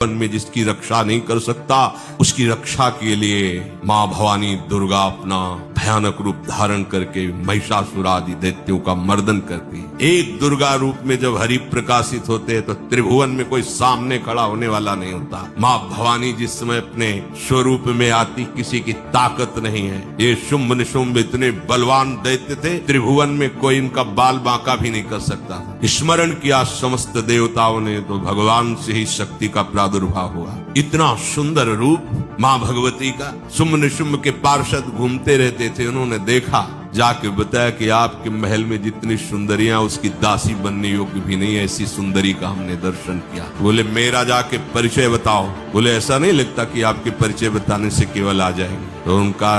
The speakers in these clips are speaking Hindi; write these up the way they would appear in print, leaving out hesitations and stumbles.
में जिसकी रक्षा नहीं कर सकता, उसकी रक्षा के लिए माँ भवानी दुर्गा अपना भयानक रूप धारण करके महिषासुर आदि दैत्यों का मर्दन करती है। एक दुर्गा रूप में जब हरि प्रकाशित होते हैं तो त्रिभुवन में कोई सामने खड़ा होने वाला नहीं होता। माँ भवानी जिस समय अपने स्वरूप में आती, किसी की ताकत नहीं है। ये शुंभ निशुंभ इतने बलवान दैत्य थे, त्रिभुवन में कोई इनका बाल बांका भी नहीं कर सकता। स्मरण किया समस्त देवताओं ने तो भगवान से ही शक्ति का प्रादुर्भाव हुआ। इतना सुंदर रूप माँ भगवती का। शुंभ निशुंभ के पार्षद घूमते रहते थे, उन्होंने देखा, जाके बताया कि आपके महल में जितनी सुंदरियां उसकी दासी बनने योग्य भी नहीं, ऐसी सुंदरी का हमने दर्शन किया। बोले मेरा जाके परिचय बताओ। बोले ऐसा नहीं लगता कि आपके परिचय बताने से केवल आ जाएंगे। तो उनका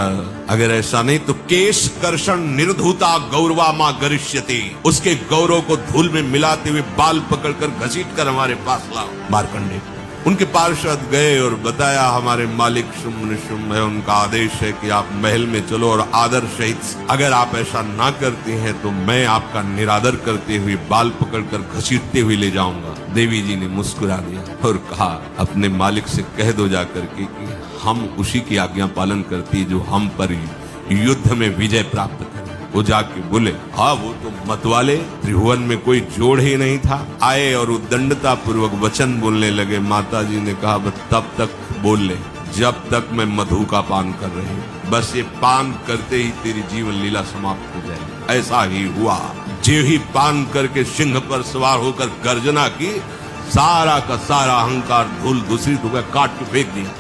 अगर ऐसा नहीं तो केश कर्षण निर्धूता गौरवा माँ गरिष्यति, उसके गौरव को धूल में मिलाते हुए बाल पकड़कर घसीट कर हमारे पास लाओ। मार्कंडे उनके पार्षद गए और बताया हमारे मालिक शुंभ निशुंभ है, उनका आदेश है कि आप महल में चलो और आदर सहित, अगर आप ऐसा ना करते हैं तो मैं आपका निरादर करते हुए बाल पकड़कर घसीटते हुए ले जाऊंगा। देवी जी ने मुस्कुरा दिया और कहा अपने मालिक से कह दो जाकर के कि हम उसी की आज्ञा पालन करती जो हम पर युद्ध में विजय प्राप्त करे। वो जाके बोले हाँ वो तो मतवाले, त्रिभुवन में कोई जोड़ ही नहीं था। आए और उद्दंडता पूर्वक वचन बोलने लगे। माता जी ने कहा बस तब तक बोल ले जब तक मैं मधु का पान कर रही हूँ, बस ये पान करते ही तेरी जीवन लीला समाप्त हो जाएगी। ऐसा ही हुआ। जो ही पान करके सिंह पर सवार होकर गर्जना की, सारा का सारा अहंकार धूल दूसरी काट के फेंक दिया।